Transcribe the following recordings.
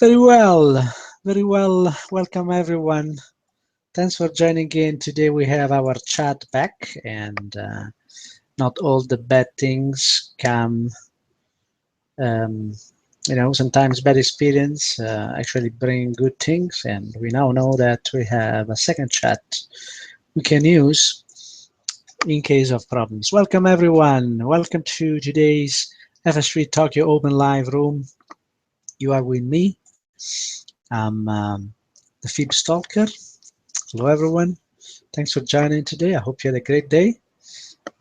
Very well, very well. Welcome everyone. Thanks for joining in. Today we have our chat back, and not all the bad things come. Um, Sometimes bad experience actually bring good things, and we now know that we have a second chat we can use in case of problems. Welcome everyone. Welcome to today's FS3 Tokyo Open Live Room. You are with me. I'm the FibStalker. Hello everyone. Thanks for joining today. I hope you had a great day.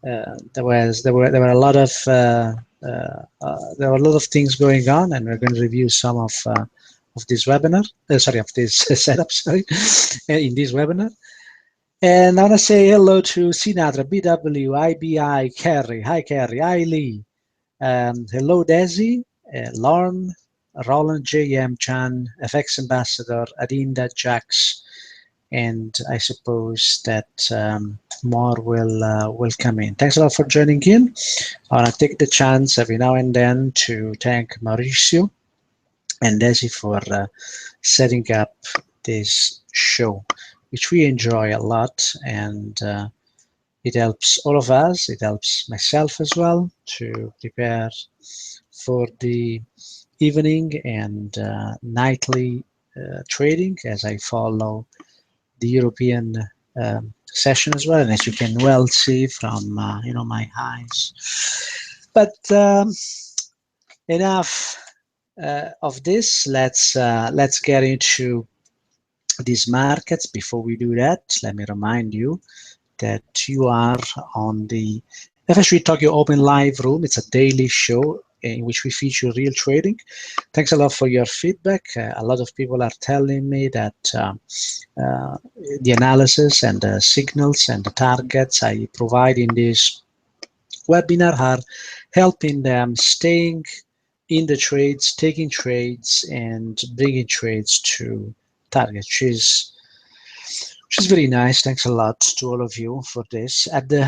There were a lot of things going on, and we're going to review some of this webinar. Of this setup. Sorry, in this webinar. And I want to say hello to Sinatra, BW, IBI, Kerry. Hi Kerry. Hi Lee. Hello Desi, Lauren, Roland, JM, Chan, FX Ambassador, Adinda, Jax. And I suppose that more will come in. Thanks a lot for joining in. I want to take the chance every now and then to thank Mauricio and Desi for setting up this show, which we enjoy a lot, and it helps all of us. It helps myself as well to prepare for the evening and nightly trading as I follow the European session as well, and as you can well see from my eyes. But enough of this. Let's get into these markets. Before we do that, let me remind you that you are on the FS3 Tokyo Open Live Room. It's a daily show in which we feature real trading. Thanks a lot for your feedback. A lot of people are telling me that the analysis and the signals and the targets I provide in this webinar are helping them staying in the trades, taking trades, and bringing trades to targets, which is very nice. Thanks a lot to all of you for this. At the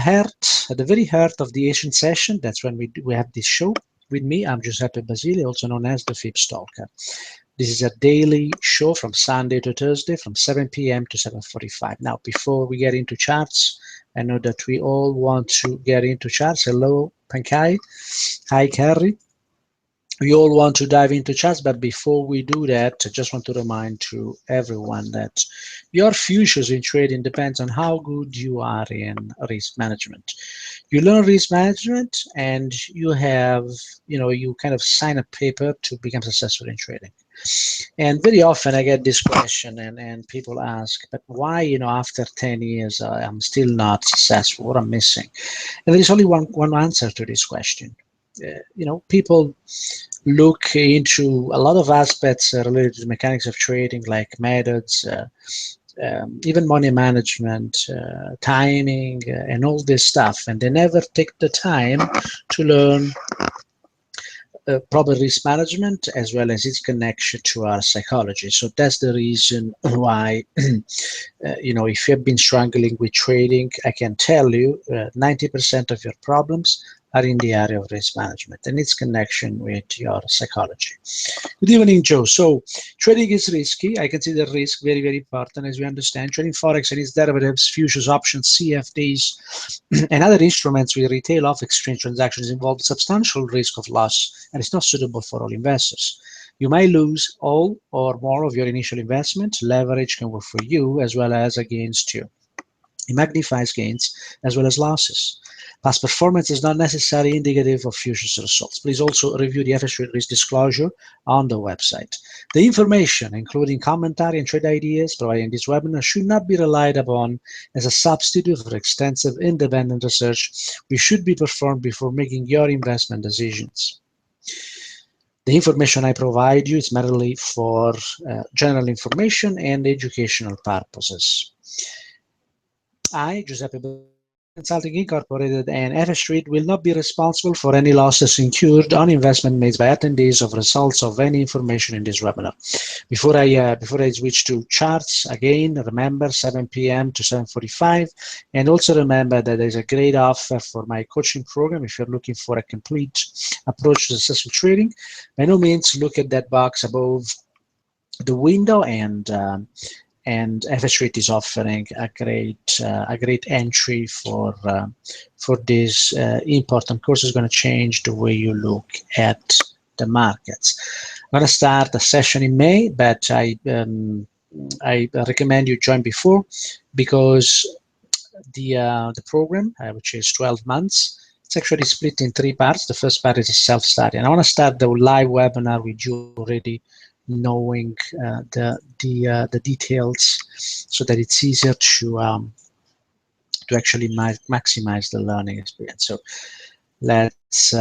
very heart of the Asian session, that's when we have this show. With me, I'm Giuseppe Basile, also known as the FibStalker. This is a daily show from Sunday to Thursday from 7 p.m. to 7:45. Now, before we get into charts, I know that we all want to get into charts. Hello, Pankai. Hi, Carrie. We all want to dive into charts, but before we do that, I just want to remind to everyone that your futures in trading depends on how good you are in risk management. You learn risk management, and you have, you kind of sign a paper to become successful in trading. And very often I get this question, and people ask, but why, after 10 years, I'm still not successful? What I'm missing? And there is only one answer to this question. People look into a lot of aspects related to the mechanics of trading, like methods, even money management, timing, and all this stuff, and they never take the time to learn proper risk management as well as its connection to our psychology. So that's the reason why, if you've been struggling with trading, I can tell you 90% of your problems are in the area of risk management and its connection with your psychology. Good evening, Joe. So trading is risky. I consider risk very, very important, as we understand. Trading Forex and its derivatives, futures, options, CFDs, and other instruments with retail off-exchange transactions involve substantial risk of loss, and it's not suitable for all investors. You may lose all or more of your initial investment. Leverage can work for you as well as against you. It magnifies gains as well as losses. Past performance is not necessarily indicative of future results. Please also review the FS3 risk disclosure on the website. The information, including commentary and trade ideas provided in this webinar, should not be relied upon as a substitute for extensive independent research which should be performed before making your investment decisions. The information I provide you is merely for general information and educational purposes. I, Giuseppe Consulting Incorporated and FS3 will not be responsible for any losses incurred on investment made by attendees of results of any information in this webinar. Before I switch to charts, again, remember 7 p.m. to 7:45, and also remember that there's a great offer for my coaching program if you're looking for a complete approach to successful trading. By no means look at that box above the window, and FH Rate is offering a great entry for this important course. Is going to change the way you look at the markets. I'm going to start a session in May, but I recommend you join before, because the program, which is 12 months, it's actually split in 3 parts. The first part is a self-study, and I want to start the live webinar with you already knowing the details, so that it's easier to actually maximize the learning experience. So let's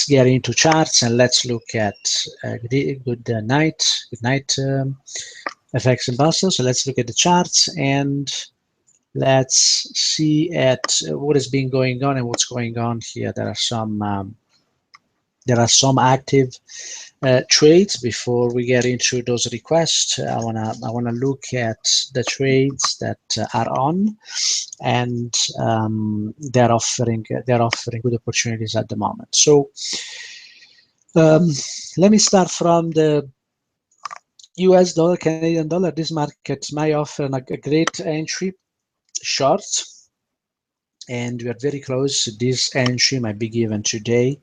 get into charts, and let's look at good night FX and Basel. So let's look at the charts, and let's see at what has been going on and what's going on here. There are some active trades. Before we get into those requests, I wanna look at the trades that are on, and they're offering good opportunities at the moment. So let me start from the US dollar, Canadian dollar. This market might offer a great entry short, and we are very close. This entry might be given today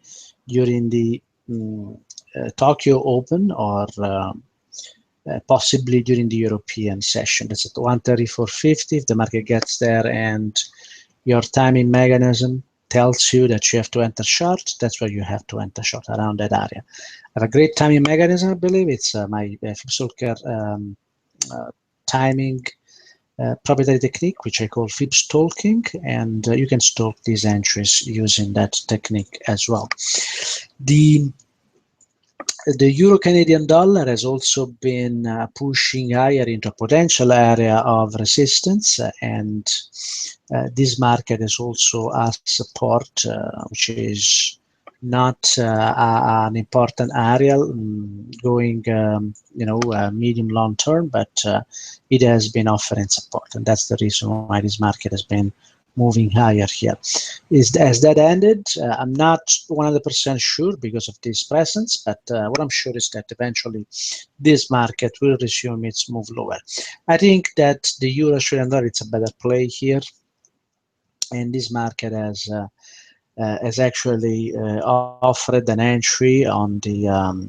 during the Tokyo Open, or possibly during the European session. That's at 134.50. If the market gets there and your timing mechanism tells you that you have to enter short, that's where you have to enter short, around that area. I have a great timing mechanism, I believe. It's my FibStalker timing proprietary technique, which I call FibStalking, and you can stalk these entries using that technique as well. The Euro Canadian dollar has also been pushing higher into a potential area of resistance, and this market is also a support, which is not an important area going, medium long term, but it has been offering support, and that's the reason why this market has been moving higher here. Has that ended? I'm not 100% sure because of this presence, but what I'm sure is that eventually this market will resume its move lower. I think that the Euro Australian dollar, it's a better play here, and this market has actually offered an entry on the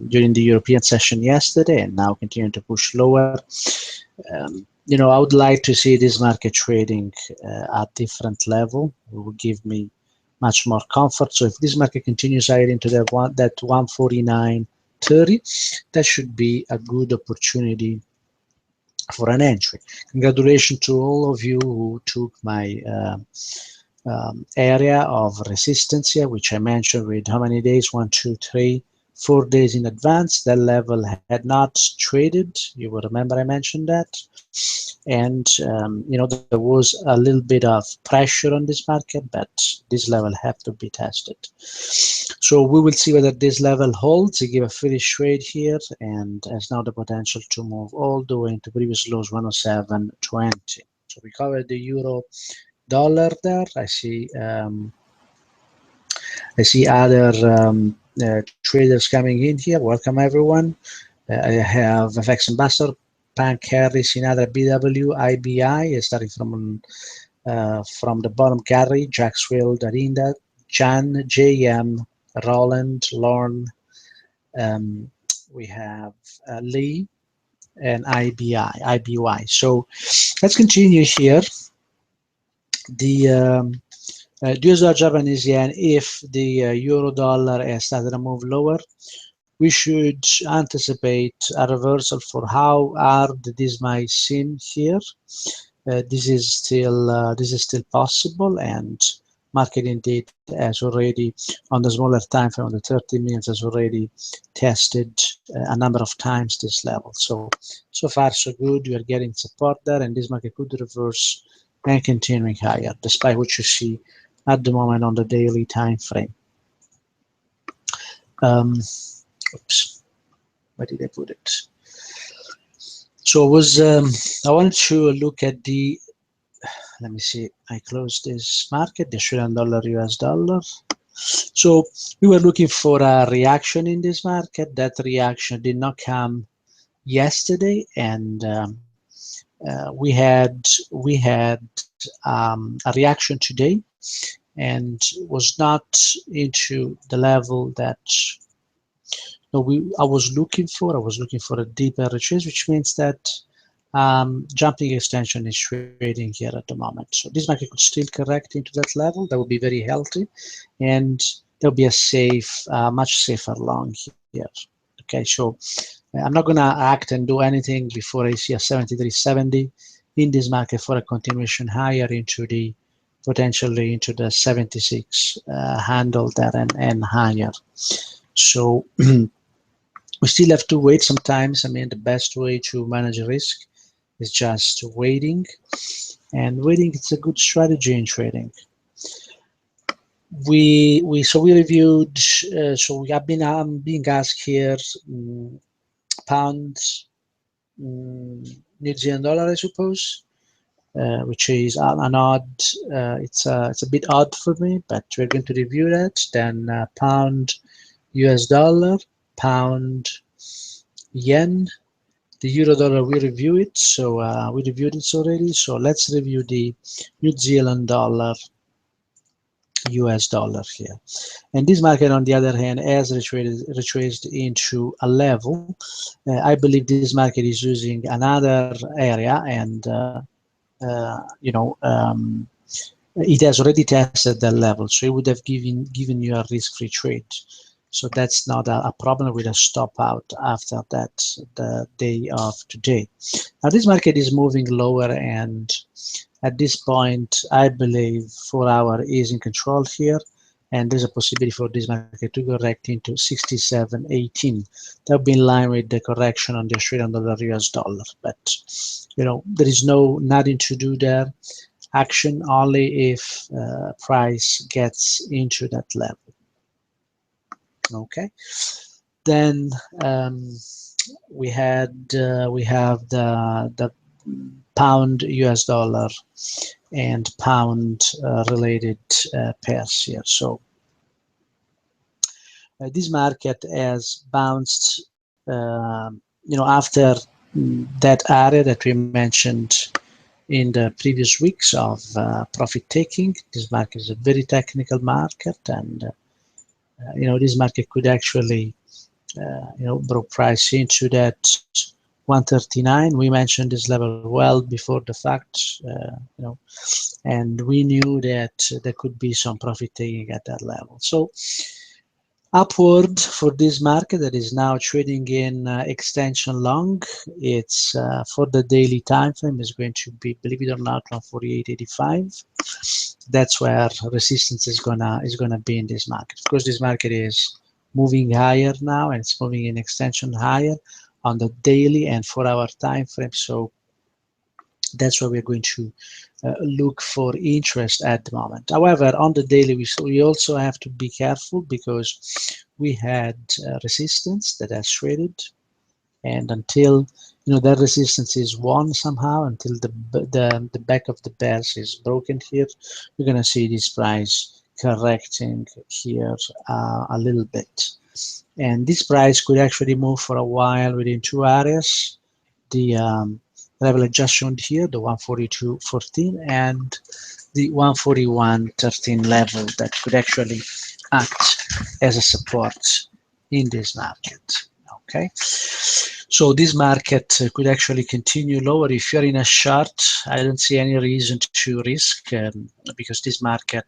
during the European session yesterday, and now continuing to push lower. I would like to see this market trading at different level. It will give me much more comfort. So if this market continues higher into that 149.30, that should be a good opportunity for an entry. Congratulations to all of you who took my area of resistance here, which I mentioned with how many days? 1, 2, 3, 4 days in advance. That level had not traded. You will remember I mentioned that. And there was a little bit of pressure on this market, but this level have to be tested. So we will see whether this level holds. I give a finish trade here, and has now the potential to move all the way into previous lows, 107.20. So we covered the Euro dollar there. I see other traders coming in here. Welcome everyone. I have FX Ambassador, Pank Harris, Sinatra, BW, IBI, starting from the bottom. Gary, Jacksfield, Arinda, Jan, JM, Roland, Lorne. We have Lee and IBY. So let's continue here. The US dollar, Japanese yen, if the euro dollar has started to move lower, we should anticipate a reversal for how hard this might seem here. This is still possible, and market indeed has already, on the smaller time frame, on the 30 minutes, has already tested a number of times this level. So far so good. We are getting support there, and this market could reverse and continuing higher, despite what you see at the moment on the daily time frame. Oops, where did I put it? So I wanted to look at the, let me see, I closed this market, the Australian dollar, US dollar. So we were looking for a reaction in this market. That reaction did not come yesterday, and we had a reaction today, and was not into the level that I was looking for. I was looking for a deeper retrace, which means that jumping extension is trading here at the moment. So this market could still correct into that level. That would be very healthy, and there'll be a safe, much safer long here. Okay, so I'm not gonna act and do anything before I see a 73.70 in this market for a continuation higher into the potentially into the 76 handle there and higher. So we still have to wait sometimes. I mean, the best way to manage risk is just waiting, and waiting is a good strategy in trading. We reviewed. So we have been being asked here, pound, New Zealand dollar, I suppose, which is an odd. It's a bit odd for me, but we're going to review that. Then pound, US dollar, pound, yen. The euro dollar, we review it, so we reviewed it already. So let's review the New Zealand dollar, US dollar here. And this market, on the other hand, has retraced into a level. I believe this market is using another area, and it has already tested that level, so it would have given you a risk-free trade. So that's not a problem with a stop out after that, the day of today. Now this market is moving lower, and at this point, I believe 4 hour is in control here, and there's a possibility for this market to correct into 67.18. That would be in line with the correction on the Australian dollar, US dollar. But there is nothing to do there. Action only if price gets into that level. Okay, then we have the pound, US dollar, and pound related pairs here. So this market has bounced, after that area that we mentioned in the previous weeks of profit taking. This market is a very technical market, and this market could actually broke price into that 139. We mentioned this level well before the fact, and we knew that there could be some profit taking at that level. So upward for this market that is now trading in extension long. It's for the daily time frame is going to be, believe it or not, 148.85. That's where resistance is gonna be in this market. Of course, this market is moving higher now, and it's moving in extension higher on the daily and 4 hour time frame. So that's where we're going to look for interest at the moment. However, on the daily, we also have to be careful, because we had resistance that has traded, and until that resistance is won somehow, until the back of the bears is broken here, we're going to see this price correcting here a little bit. And this price could actually move for a while within 2 areas. The level I just shown here, the 142.14 and the 141.13 level, that could actually act as a support in this market. Okay, so this market could actually continue lower. If you're in a short, I don't see any reason to risk, because this market,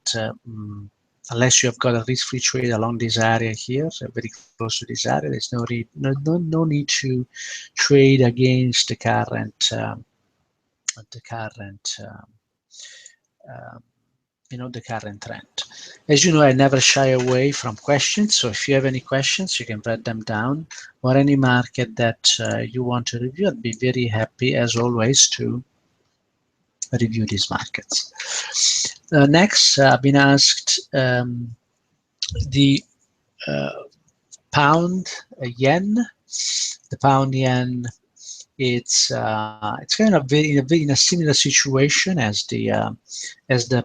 unless you have got a risk-free trade along this area here, very close to this area, there's no need to trade against the current the current trend. As you know, I never shy away from questions, so if you have any questions, you can write them down, or any market that you want to review. I'd be very happy, as always, to review these markets. Next, I've been asked the pound yen. The pound yen, it's kind of in a similar situation as the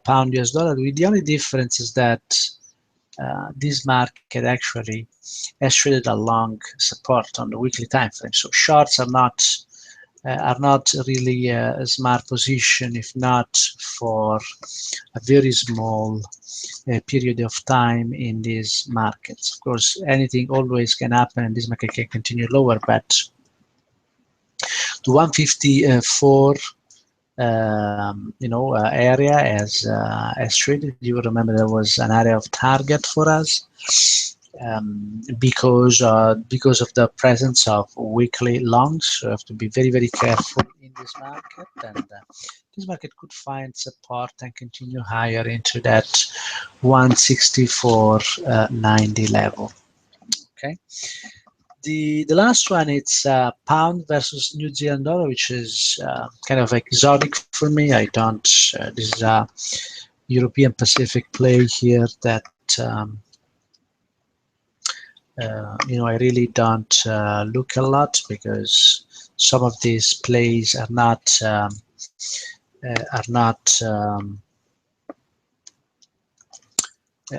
pound US dollar. The only difference is that this market actually has traded along support on the weekly time frame. So shorts are not really a smart position if not for a very small period of time in these markets. Of course, anything always can happen, and this market can continue lower, but the 154 area as traded. You will remember there was an area of target for us because of the presence of weekly longs. So you have to be very careful in this market, and this market could find support and continue higher into that 164.90 level. Okay. The last one, it's pound versus New Zealand dollar, which is kind of exotic for me. I don't. This is a European Pacific play here that I really don't look a lot because some of these plays are not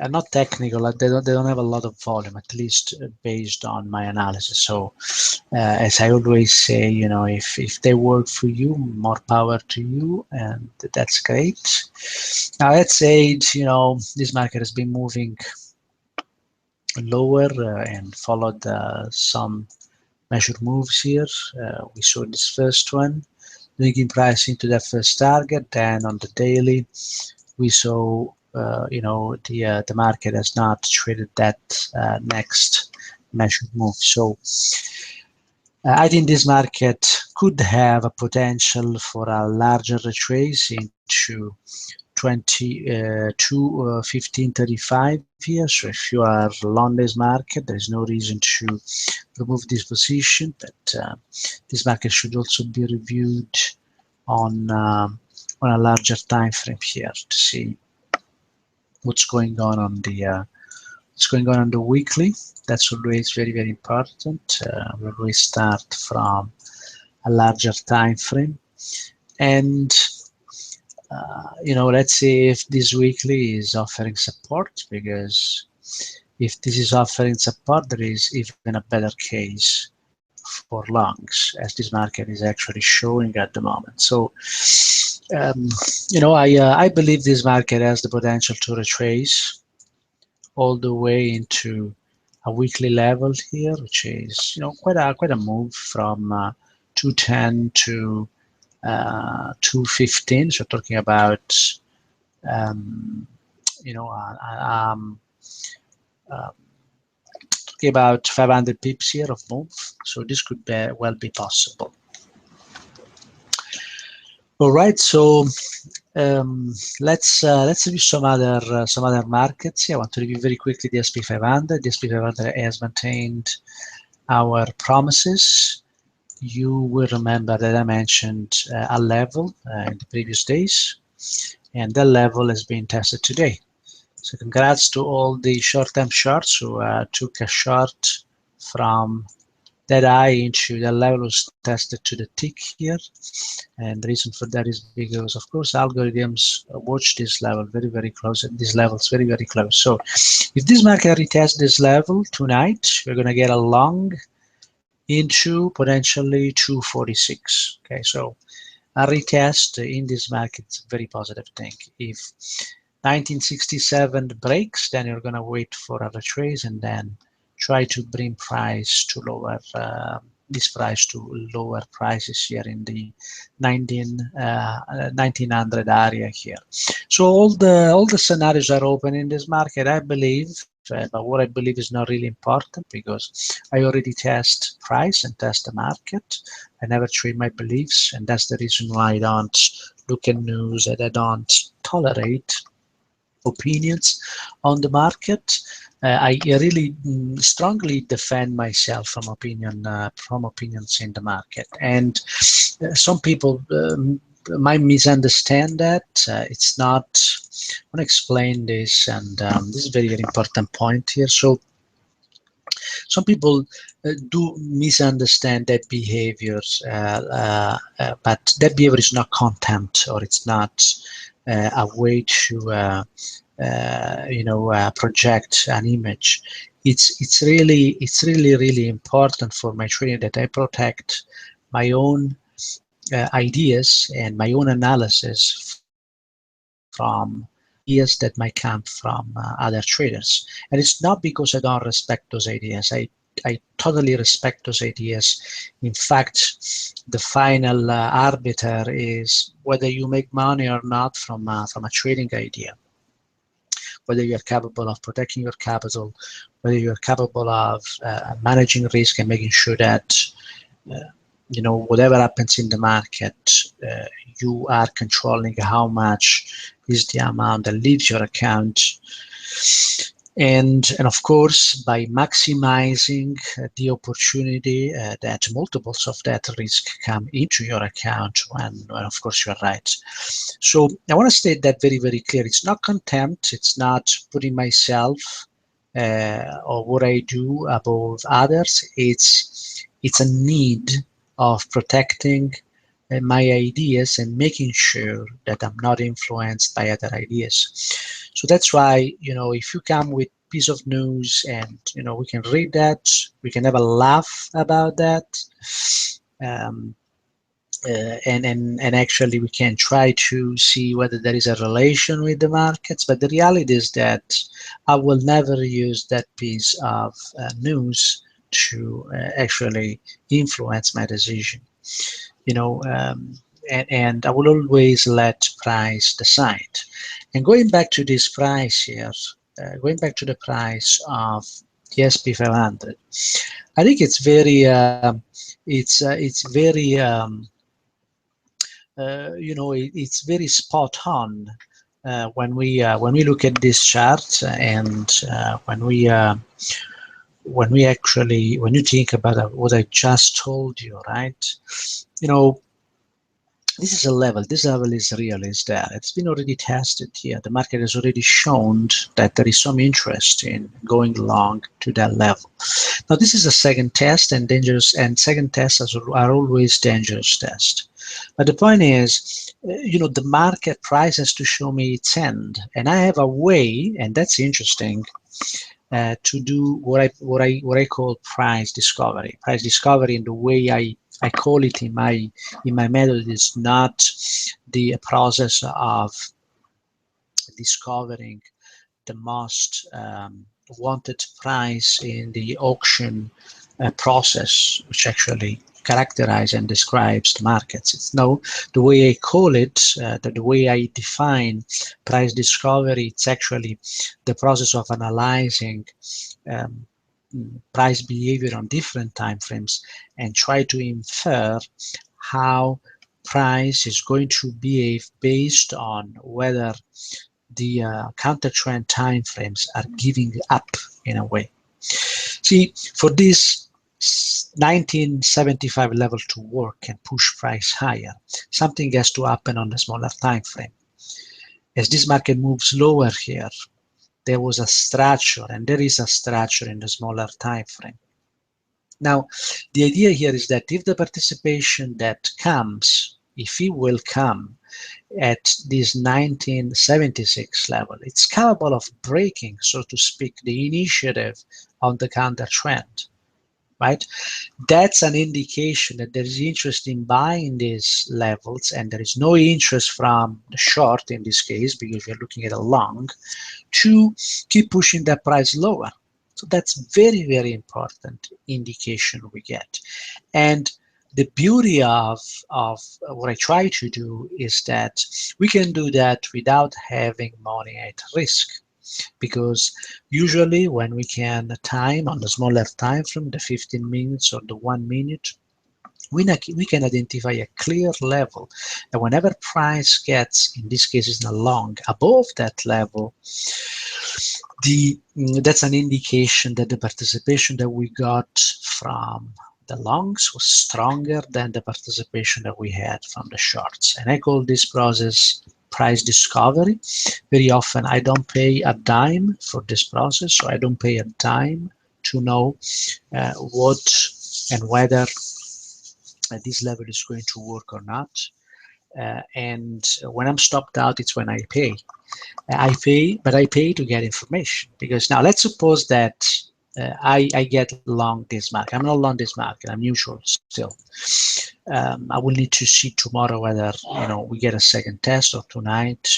are not technical. They don't have a lot of volume, at least based on my analysis. So, as I always say, if they work for you, more power to you, and that's great. Now, let's say this market has been moving lower and followed some measured moves here. We saw this first one, linking price into that first target. Then on the daily, we saw the market has not traded that next measured move. So I think this market could have a potential for a larger retrace into 1535 here. So if you are long this market, there is no reason to remove this position, but this market should also be reviewed on a larger time frame here to see what's going on the weekly. That's always very important. We always start from a larger time frame, and let's see if this weekly is offering support, because if this is offering support, there is even a better case for longs, as this market is actually showing at the moment. So I believe this market has the potential to retrace all the way into a weekly level here, which is quite a move from 210 to 215. So talking about talking about 500 pips here of move. So this could well be possible. All right, so let's review some other markets. I want to review very quickly the SP 500. The SP 500 has maintained our promises. You will remember that I mentioned a level in the previous days, and that level has been tested today. So congrats to all the short-term shorts who took a short from that eye into the level was tested to the tick here, and the reason for that is because, of course, algorithms watch this level very close, and this level is very close. So if this market retests this level tonight, we're going to get a long into potentially 246. Okay, so a retest in this market is a very positive thing. If 1967 breaks, then you're going to wait for a retrace and then try to bring price to lower this price to lower prices here in the 1900 area here. So all the scenarios are open in this market, I believe. But what I believe is not really important, because I already test price and test the market. I never trade my beliefs, and that's the reason why I don't look at news, and I don't tolerate opinions on the market. I really strongly defend myself from opinions in the market, and some people might misunderstand that. It's not. I want to explain this, and this is a very important point here. So some people do misunderstand that behaviors, but that behavior is not content, or it's not a way to project an image. It's really important for my trading that I protect my own ideas and my own analysis from ideas that might come from other traders. And it's not because I don't respect those ideas. I totally respect those ideas. In fact, the final arbiter is whether you make money or not from a trading idea, whether you're capable of protecting your capital, whether you're capable of managing risk and making sure that whatever happens in the market, you are controlling how much is the amount that leaves your account. And of course, by maximizing the opportunity that multiples of that risk come into your account when of course you're right. So I want to state that very, very clear. It's not contempt. It's not putting myself or what I do above others. It's a need of protecting my ideas and making sure that I'm not influenced by other ideas. So that's why, if you come with piece of news and, we can read that, we can have a laugh about that. And actually we can try to see whether there is a relation with the markets, but the reality is that I will never use that piece of news to actually influence my decision. And I will always let price decide. And going back to this price here, going back to the price of the SP 500, I think it's very, it's very, it's very spot on when we look at this chart and when you think about what I just told you, right? This is a level. This level is real. Is there? It's been already tested here. The market has already shown that there is some interest in going long to that level. Now, this is a second test, and second tests are always dangerous tests. But the point is, the market price has to show me its end, and I have a way, and that's interesting, to do what I call price discovery. Price discovery, in the way I call it in my method, is not the process of discovering the most wanted price in the auction process, which actually characterizes and describes the markets. It's no, the way I call it, the way I define price discovery, it's actually the process of analyzing price behavior on different time frames and try to infer how price is going to behave based on whether the counter trend time frames are giving up in a way. See, for this 1975 level to work and push price higher, something has to happen on the smaller time frame. As this market moves lower here, there was a structure, and there is a structure in the smaller time frame. Now, the idea here is that if the participation that comes, if it will come at this 1976 level, it's capable of breaking, so to speak, the initiative on the counter trend, right? That's an indication that there is interest in buying these levels, and there is no interest from the short in this case, because you're looking at a long, to keep pushing that price lower. So that's very, very important indication we get. And the beauty of what I try to do is that we can do that without having money at risk. Because usually when we can time on the smaller time frame, the 15 minutes or the 1 minute, we can identify a clear level. And whenever price gets, in this case is long, above that level, that's an indication that the participation that we got from the longs was stronger than the participation that we had from the shorts. And I call this process price discovery. Very often I don't pay a dime for this process, so I don't pay a dime to know what and whether this level is going to work or not. and when I'm stopped out, it's when I pay. But I pay to get information, because now let's suppose that I get long this market. I'm not long this market. I'm neutral still. I will need to see tomorrow whether we get a second test, or tonight,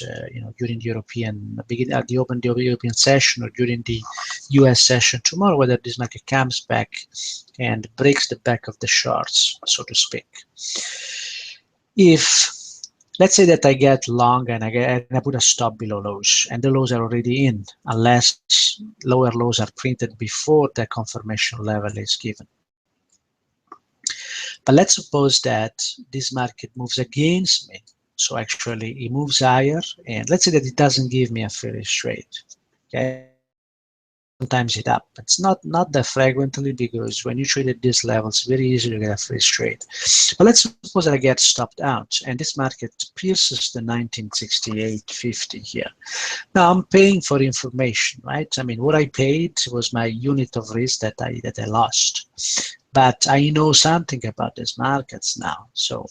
during the European at the open the European session, or during the U.S. session tomorrow, whether this market comes back and breaks the back of the shorts, so to speak. If let's say that I get long and I put a stop below lows, and the lows are already in, unless lower lows are printed before the confirmation level is given. But let's suppose that this market moves against me. So actually it moves higher, and let's say that it doesn't give me a fair trade. Okay. Sometimes it happens, not that frequently, because when you trade at these levels, very easy to get a free trade. But let's suppose that I get stopped out, and this market pierces the 1968.50 here. Now I'm paying for information, right? I mean, what I paid was my unit of risk that I lost. But I know something about these markets now. So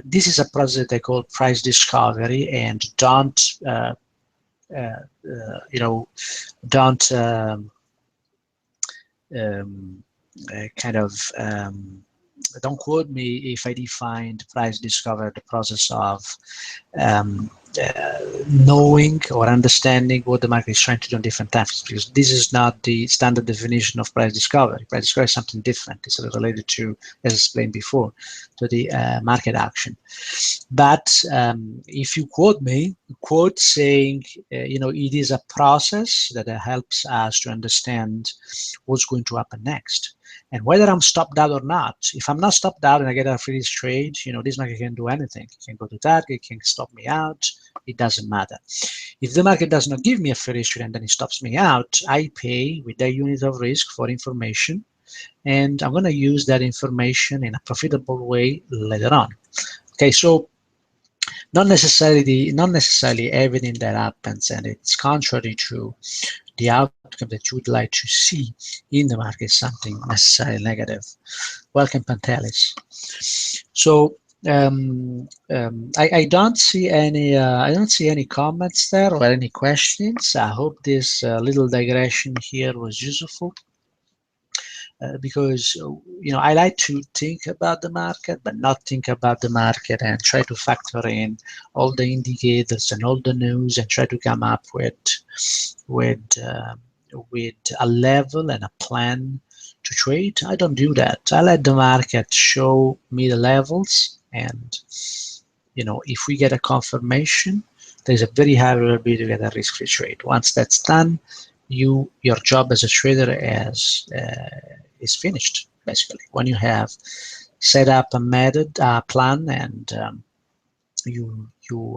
this is a process that I call price discovery, and don't don't quote me if I defined price discovery the process of knowing or understanding what the market is trying to do in different times, because this is not the standard definition of price discovery. Price discovery is something different. It's related to, as explained before, to the market action. But if you quote me, quote saying, it is a process that helps us to understand what's going to happen next. And whether I'm stopped out or not, if I'm not stopped out and I get a free trade, this market can do anything. It can go to target, it can stop me out, it doesn't matter. If the market does not give me a free trade and then it stops me out, I pay with that unit of risk for information, and I'm going to use that information in a profitable way later on. Okay, so not necessarily everything that happens, and it's contrary to the outcome that you would like to see in the market, something necessarily negative. Welcome, Pantelis. So I don't see any comments there or any questions. I hope this little digression here was useful. Because I like to think about the market, but not think about the market and try to factor in all the indicators and all the news and try to come up with a level and a plan to trade. I don't do that. I let the market show me the levels, and if we get a confirmation, there's a very high probability to get a risk-free trade. Once that's done, your job as a trader is finished, basically. When you have set up a method, plan, and you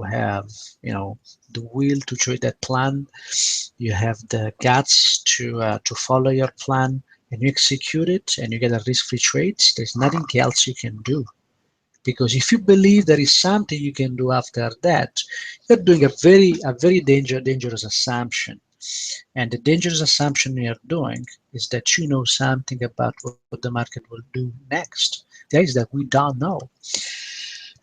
have the will to trade that plan, you have the guts to follow your plan, and you execute it, and you get a risk-free trade. There's nothing else you can do. Because if you believe there is something you can do after that, you're doing a very dangerous assumption. And the dangerous assumption you're doing is that you know something about what the market will do next. The idea is that we don't know.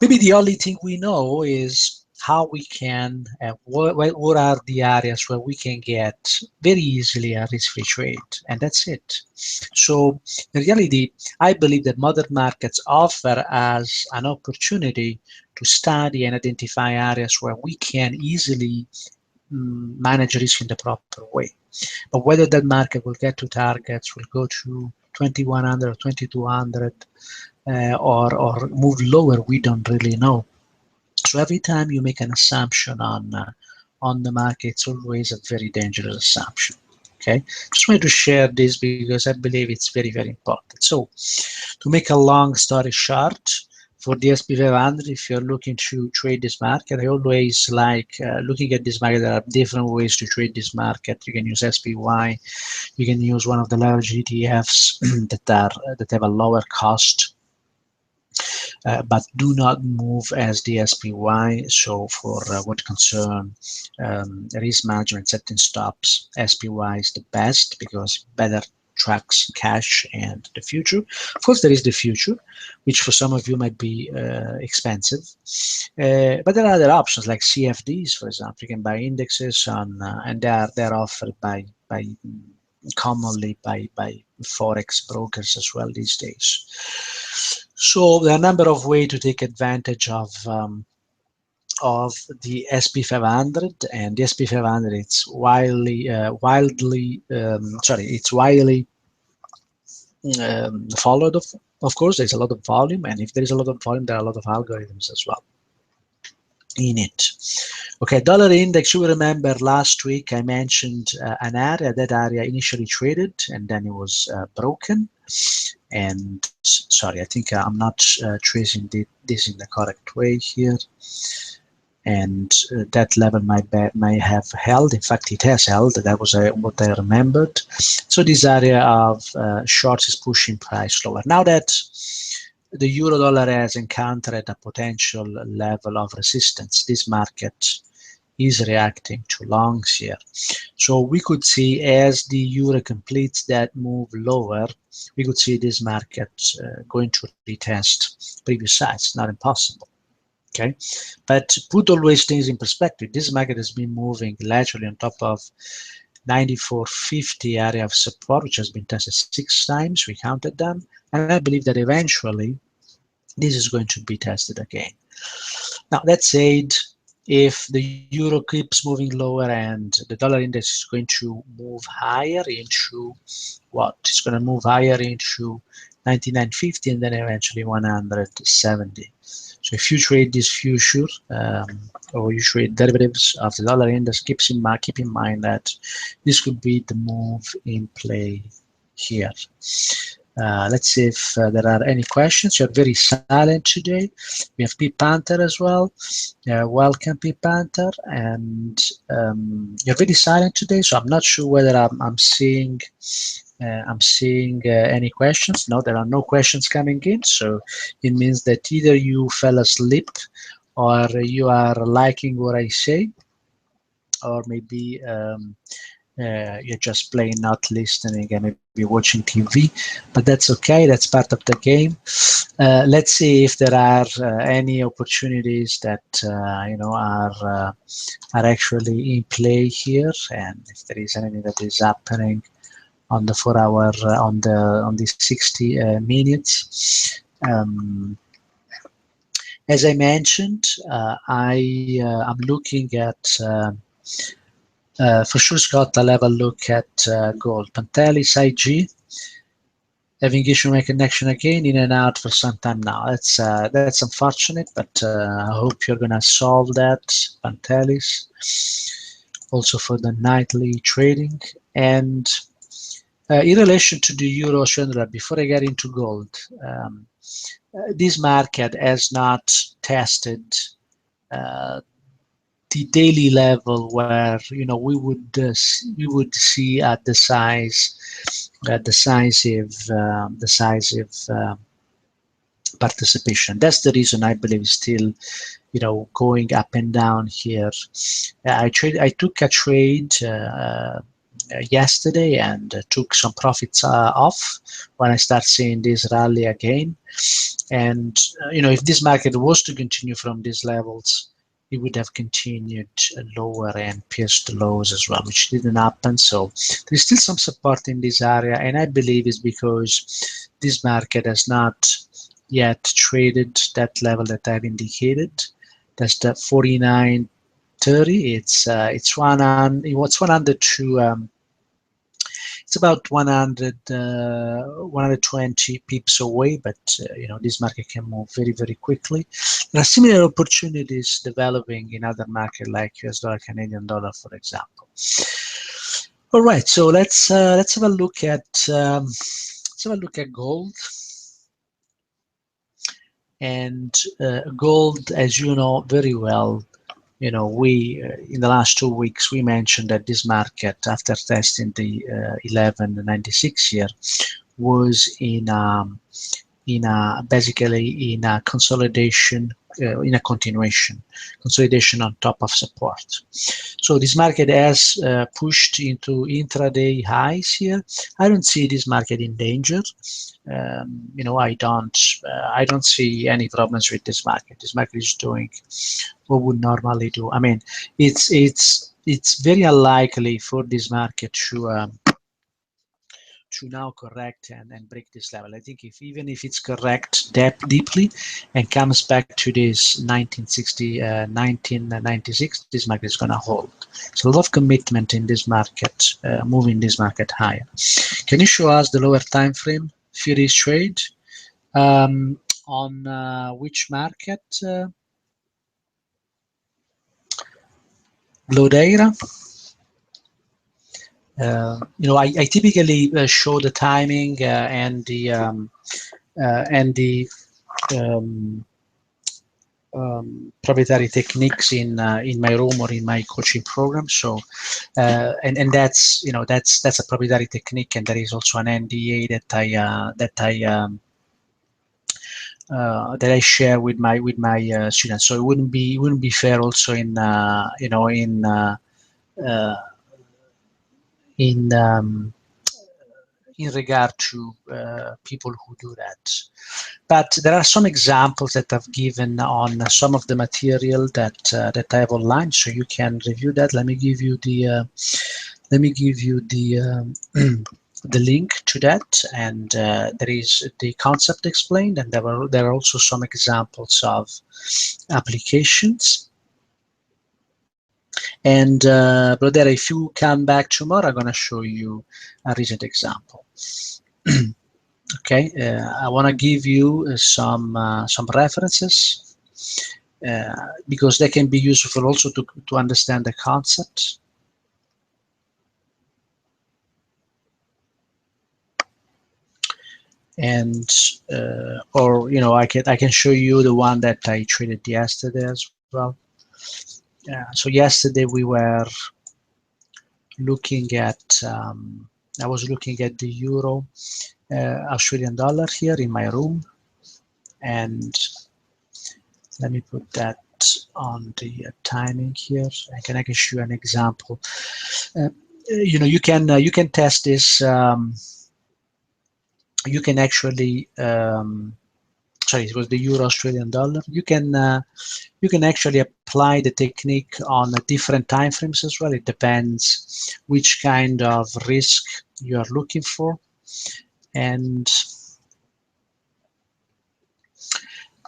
Maybe the only thing we know is how we can, what are the areas where we can get very easily a risk-free trade, and that's it. So in reality, I believe that modern markets offer us an opportunity to study and identify areas where we can easily manage risk in the proper way. But whether that market will get to targets, will go to 2100 or 2200, or move lower, we don't really know. So every time you make an assumption on the market, it's always a very dangerous assumption. Okay, just wanted to share this because I believe it's very important. So to make a long story short, for the SP500, if you're looking to trade this market, I always like looking at this market. There are different ways to trade this market. You can use SPY, you can use one of the leverage ETFs that have a lower cost, but do not move as the SPY. So for what concern risk management, setting stops, SPY is the best because better tracks cash and the future. Of course, there is the future, which for some of you might be expensive. But there are other options like CFDs, for example. You can buy indexes on, and they're offered commonly by Forex brokers as well these days. So there are a number of ways to take advantage of the SP500, and the SP500 it's widely followed. Of course, there's a lot of volume, and if there is a lot of volume, there are a lot of algorithms as well in it. Okay, dollar index, you remember last week I mentioned an area. That area initially traded and then it was broken. And sorry, I think I'm not tracing this in the correct way here. And that level may have held. In fact, it has held. That was what I remembered. So this area of shorts is pushing price lower. Now that the euro dollar has encountered a potential level of resistance, this market is reacting to longs here. So we could see as the euro completes that move lower, we could see this market going to retest previous highs. Not impossible. Okay, but put always things in perspective. This market has been moving laterally on top of 94.50 area of support, which has been tested 6 times. We counted them, and I believe that eventually this is going to be tested again. Now, that said, if the euro keeps moving lower and the dollar index is going to move higher into what? It's going to move higher into 99.50 and then eventually 170. So if you trade this future or you trade derivatives of the dollar index, keep in mind that this could be the move in play here. Let's see if there are any questions. You're very silent today. We have P Panther as well. Welcome, P Panther. And you're very silent today, so I'm not sure whether I'm seeing any questions. No, there are no questions coming in, so it means that either you fell asleep or you are liking what I say, or maybe you're just plain not listening and maybe watching TV, but that's okay. That's part of the game. Let's see if there are any opportunities that are actually in play here, and if there is anything that is happening on the 4 hour on the 60 minutes. As I mentioned, I'm looking at for sure, Scott, I'll have a look at gold. Pantelis IG having issue with connection again, in and out for some time now. That's unfortunate, but I hope you're gonna solve that, Pantelis. Also for the nightly trading. And in relation to the euro Australian dollar, before I get into gold, this market has not tested the daily level where we would see at the decisive participation. That's the reason I believe still going up and down here. I took a trade yesterday and took some profits off when I start seeing this rally again. And if this market was to continue from these levels, it would have continued lower and pierced the lows as well, which didn't happen. So there's still some support in this area, and I believe it's because this market has not yet traded that level that I've indicated. That's the 49.30. It's 100 to it's about 120 pips away, but this market can move very, very quickly. There are similar opportunities developing in other markets like US dollar, Canadian dollar, for example. All right, so let's have a look at gold. And gold, as you know very well, we in the last 2 weeks we mentioned that this market, after testing the 1196 here, was basically in a consolidation in a continuation, consolidation on top of support. So this market has pushed into intraday highs here. I don't see this market in danger. You know, I don't see any problems with this market. This market is doing what would normally do. I mean, it's very unlikely for this market to now correct and break this level. I think even if it's correct deeply and comes back to this 1996, this market is going to hold. So a lot of commitment in this market, moving this market higher. Can you show us the lower time frame for this trade? On which market? Blodeira. You know, I typically show the timing and the proprietary techniques in my room or in my coaching program. So and that's, you know, that's a proprietary technique, and there is also an NDA that I share with my students. So it wouldn't be fair also in you know, in regard to people who do that. But there are some examples that I've given on some of the material that I have online, so you can review that. Let me give you the the link to that, and there is the concept explained, and there are also some examples of applications. And Brodera, if you come back tomorrow, I'm going to show you a recent example. Okay, I want to give you some references because they can be useful also to understand the concept. And or, you know, I can show you the one that I traded yesterday as well. So yesterday we were looking at I was looking at the euro Australian dollar here in my room, and let me put that on the timing here. I can show you an example. You know, you can test this. You can actually sorry, it was the euro Australian dollar. You can actually apply the technique on different time frames as well. It depends which kind of risk you are looking for. And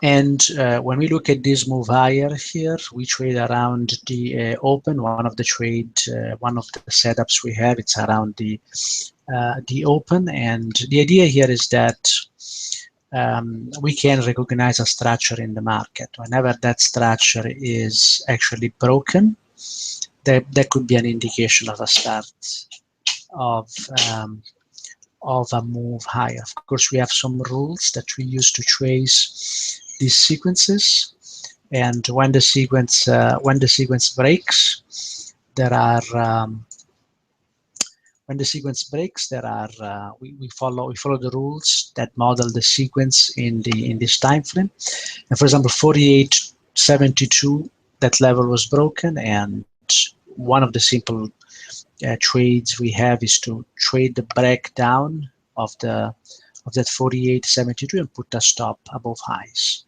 when we look at this move higher here, we trade around the open. One of the setups we have, it's around the open. And the idea here is that we can recognize a structure in the market. Whenever that structure is actually broken, that could be an indication of a start of a move higher. Of course, we have some rules that we use to trace these sequences, and when the sequence breaks, there are when the sequence breaks, there are we follow the rules that model the sequence in this time frame. And for example, 48.72, that level was broken, and one of the simple trades we have is to trade the breakdown of that 48.72 and put a stop above highs,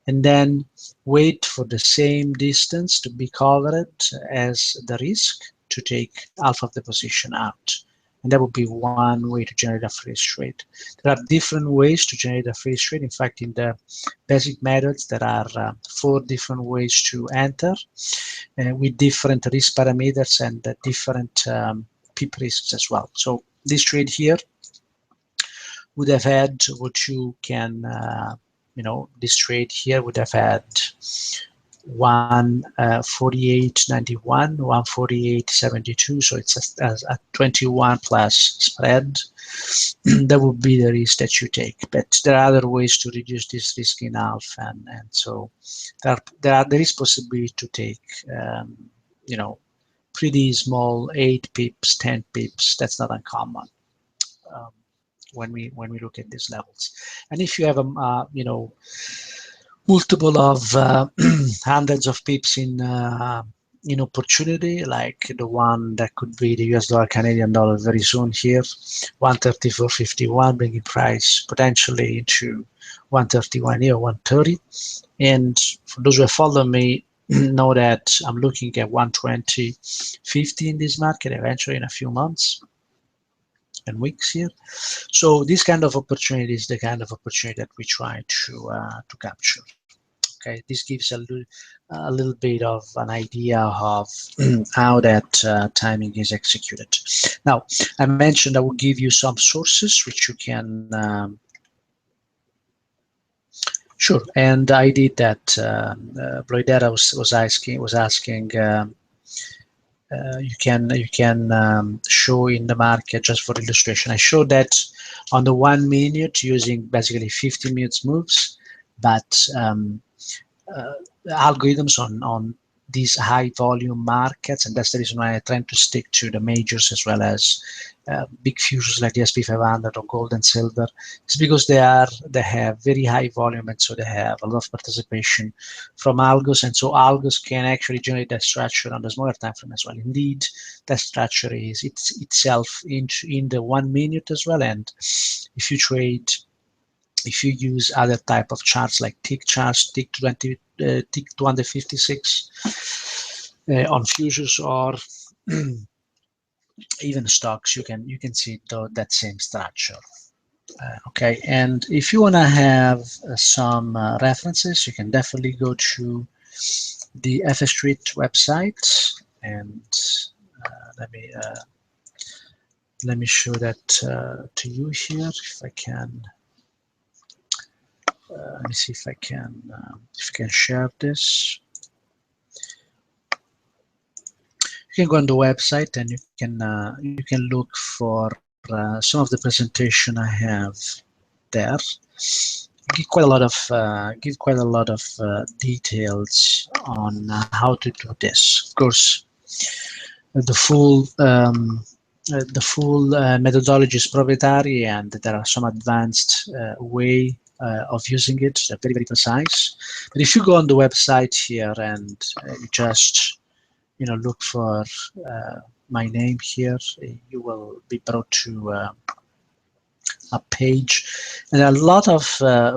and then wait for the same distance to be covered as the risk to take half of the position out. And that would be one way to generate a freeze trade. There are different ways to generate a freeze trade. In fact, in the basic methods, there are 4 different ways to enter with different risk parameters and different pip risks as well. So this trade here would have had what you can, you know, this trade here would have had 148.91, 148.72, so it's a 21 plus spread. That would be the risk that you take. But there are other ways to reduce this risk in half, and so there is possibility to take you know, pretty small 8 pips, 10 pips. That's not uncommon when we look at these levels. And if you have you know, multiple of hundreds of pips in opportunity, like the one that could be the US dollar Canadian dollar very soon here, 134.51, bringing price potentially into 131 here, 130. And for those who have followed me, know that I'm looking at 120.50 in this market eventually in a few months and weeks here. So this kind of opportunity is the kind of opportunity that we try to capture. Okay, this gives a little bit of an idea of how that timing is executed. Now, I mentioned I will give you some sources which you can. Sure, and I did that. Bloidera was asking. You can show in the market just for illustration. I showed that on the 1 minute using basically 50 minutes moves, but algorithms on these high volume markets, and that's the reason why I try to stick to the majors as well as big futures like the SP 500 or gold and silver. It's because they have very high volume, and so they have a lot of participation from algos, and so algos can actually generate that structure on the smaller time frame as well. Indeed, that structure is itself in the 1 minute as well, and if you use other type of charts like tick charts, tick 256 on futures or even stocks, you can see that same structure. Okay, and if you want to have some references, you can definitely go to the FS Street website, and let me show that to you here if I can. Let me see if I can share this. You can go on the website and you can look for some of the presentation I have there. Give quite a lot of details on how to do this. Of course, the full methodology is proprietary, and there are some advanced way of using it. They're very, very precise. But if you go on the website here and you just look for my name here, you will be brought to a page, and a lot of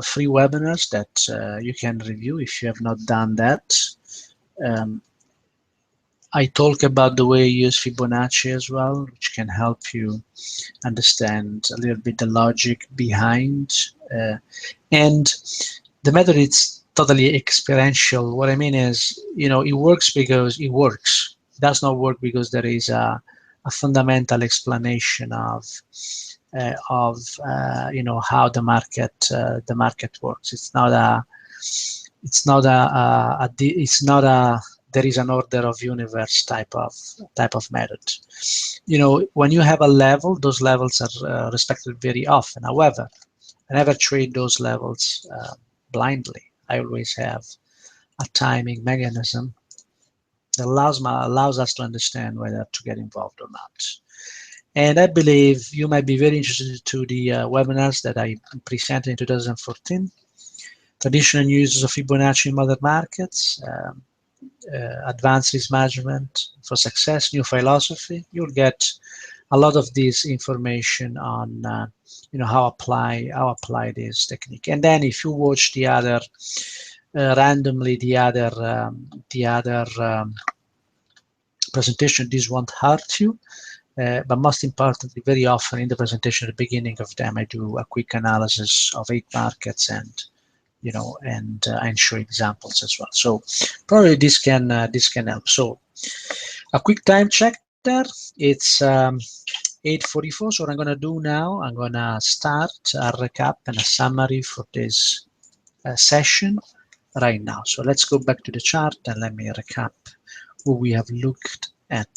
free webinars that you can review if you have not done that. I talk about the way you use Fibonacci as well, which can help you understand a little bit the logic behind. And the method is totally experiential. What I mean is, it works because it works. It does not work because there is a fundamental explanation of how the market works. It's not a there is an order of universe type of method. When you have a level, those levels are respected very often. However, I never trade those levels blindly. I always have a timing mechanism that allows us to understand whether to get involved or not. And I believe you might be very interested to the webinars that I presented in 2014, traditional uses of Fibonacci in modern markets, advanced risk management for success, new philosophy. You'll get a lot of this information on how apply this technique. And then if you watch the other randomly the other presentation, this won't hurt you. But most importantly, very often in the presentation at the beginning of them, I do a quick analysis of 8 markets and show examples as well. So probably this can help. So a quick time check there. It's 8:44. So what I'm going to do now, I'm going to start a recap and a summary for this session right now. So let's go back to the chart and let me recap what we have looked at.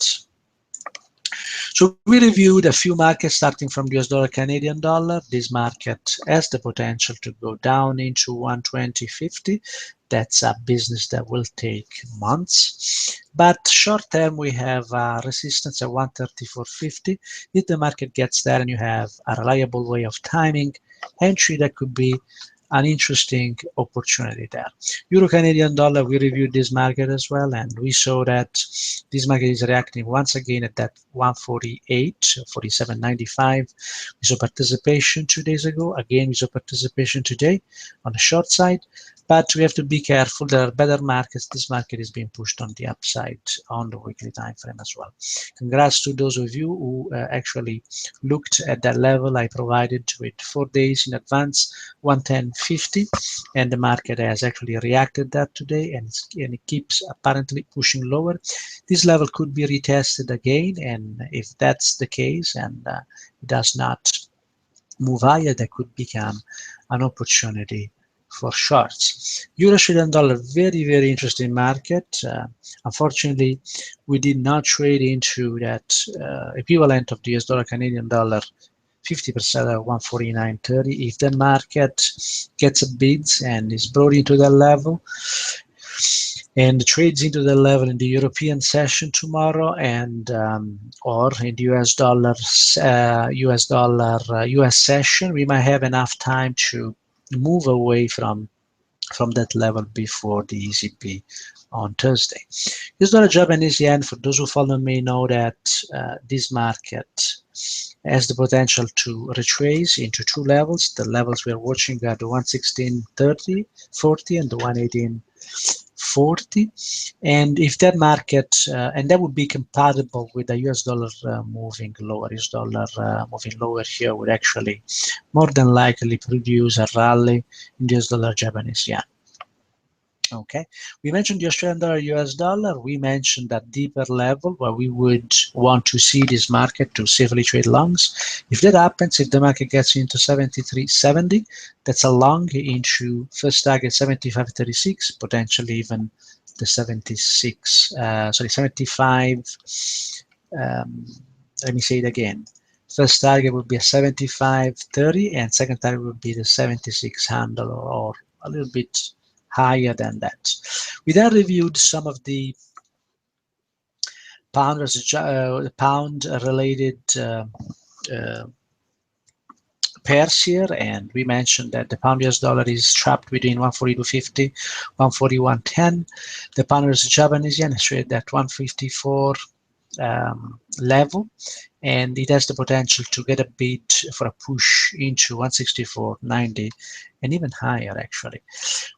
So we reviewed a few markets starting from US dollar, Canadian dollar. This market has the potential to go down into 120.50. That's a business that will take months. But short term, we have resistance at 134.50. If the market gets there and you have a reliable way of timing entry, that could be an interesting opportunity there. Euro Canadian dollar, we reviewed this market as well, and we saw that this market is reacting once again at that 148, 47.95. We saw participation 2 days ago. Again, we saw participation today on the short side, but we have to be careful. There are better markets. This market is being pushed on the upside on the weekly time frame as well. Congrats to those of you who actually looked at that level I provided with 4 days in advance, 110.50, and the market has actually reacted that today, and it keeps apparently pushing lower. This level could be retested again, and if that's the case and it does not move higher, that could become an opportunity for shorts. Euro Australian dollar, very interesting market. Unfortunately, we did not trade into that equivalent of the US dollar Canadian dollar 50% at 149.30. If the market gets a bid and is brought into that level and trades into the level in the European session tomorrow, and or in the US US session, we might have enough time to move away from that level before the ECB on Thursday. US dollar Japanese yen, for those who follow me, know that this market has the potential to retrace into two levels. The levels we are watching are the 116.30, 40, and the 118.40. And if that market, and that would be compatible with the US dollar moving lower, US dollar moving lower here would actually more than likely produce a rally in the US dollar Japanese yen. Okay, we mentioned the Australian dollar, US dollar. We mentioned that deeper level where we would want to see this market to safely trade longs. If that happens, if the market gets into 73.70, that's a long into first target 75.36, potentially even the 75. Let me say it again. First target would be a 75.30, and second target would be the 76 handle, or a little bit higher than that. We then reviewed some of the pound related pairs here, and we mentioned that the pound US dollar is trapped between 142.50, 141.10. The pound versus Japanese yen is traded at 154 level, and it has the potential to get a bid for a push into 164.90 and even higher actually.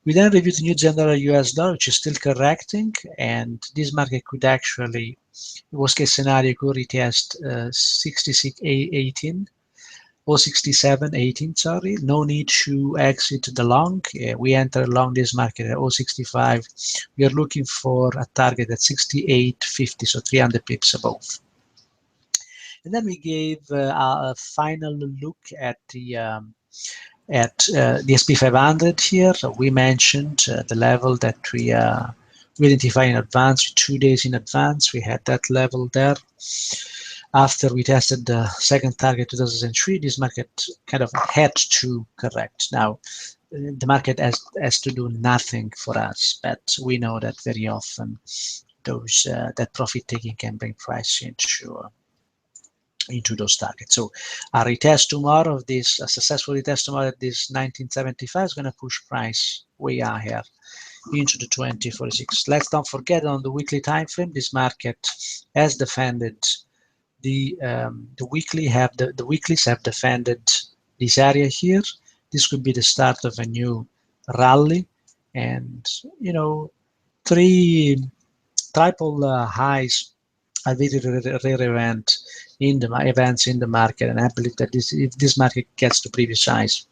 We then reviewed the New Zealand dollar US dollar, which is still correcting, and this market could actually, worst case scenario, could retest 66.18 or 67.18, sorry. No need to exit the long. We enter long this market at 0.65. We are looking for a target at 68.50, so 300 pips above. And then we gave a final look at the SP 500 here. We mentioned the level that we identify in advance, 2 days in advance. We had that level there. After we tested the second target 2003, this market kind of had to correct. Now, the market has to do nothing for us, but we know that very often those that profit taking can bring price into those targets. So a retest tomorrow of this, a successful retest tomorrow at this 1975 is going to push price way higher into the 2046. Let's don't forget, on the weekly time frame, this market has defended the weeklies have defended this area here. This could be the start of a new rally, and you know, three triple highs are very rare events in the market, and I believe that if this market gets to previous highs,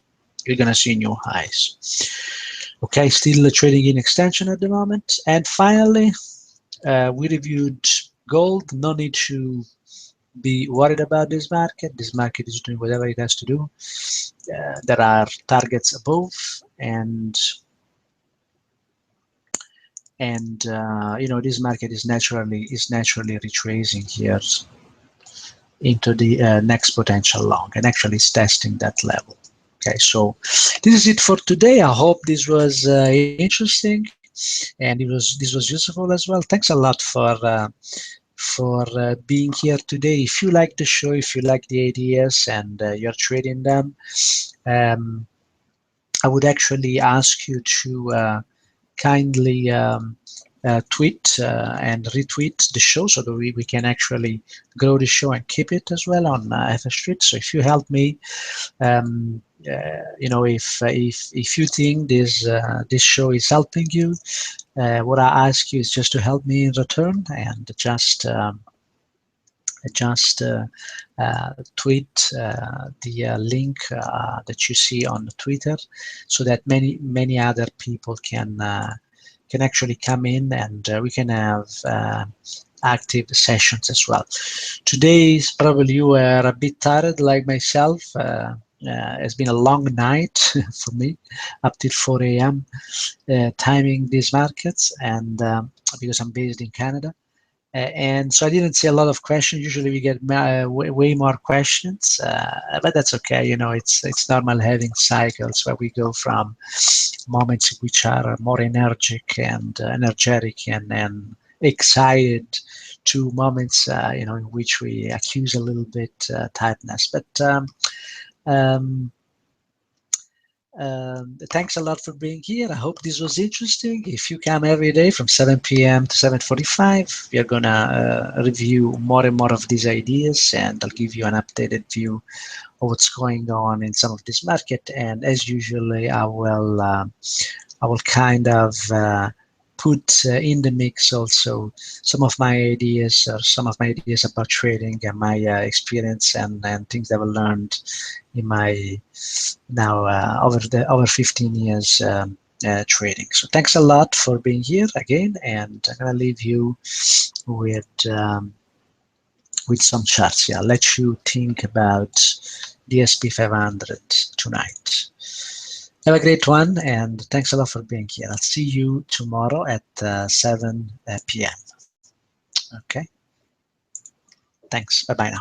you're gonna see new highs. Okay, still trading in extension at the moment. And finally, we reviewed gold. No need to be worried about this market. This market is doing whatever it has to do. There are targets above, and you know, this market is naturally retracing here into the next potential long, and actually is testing that level. Okay, so this is it for today. I hope this was interesting, and this was useful as well. Thanks a lot for being here today. If you like the show, if you like the ideas and you're trading them, I would actually ask you to kindly tweet and retweet the show so that we can actually grow the show and keep it as well on FS Street. So if you help me, you know, if you think this show is helping you, what I ask you is just to help me in return and just tweet the link that you see on Twitter, so that many other people can actually come in, and we can have active sessions as well. Today is probably you were a bit tired like myself. It's been a long night for me, up till 4 a.m. Timing these markets, and because I'm based in Canada. And so I didn't see a lot of questions. Usually we get way more questions, but that's okay. You know, it's normal having cycles where we go from moments which are more energetic and excited to moments, you know, in which we accuse a little bit tightness. But um, thanks a lot for being here. I hope this was interesting. If you come every day from 7 p.m. to 7:45, we are gonna review more and more of these ideas, and I'll give you an updated view of what's going on in some of this market. And as usually, I will kind of put in the mix also some of my ideas, or some of my ideas about trading and my experience and things that I've learned in my now over 15 years trading. So thanks a lot for being here again, and I'm gonna leave you with some charts. Yeah, I'll let you think about the SP 500 tonight. Have a great one, and thanks a lot for being here. I'll see you tomorrow at 7 p.m. Okay? Thanks. Bye-bye now.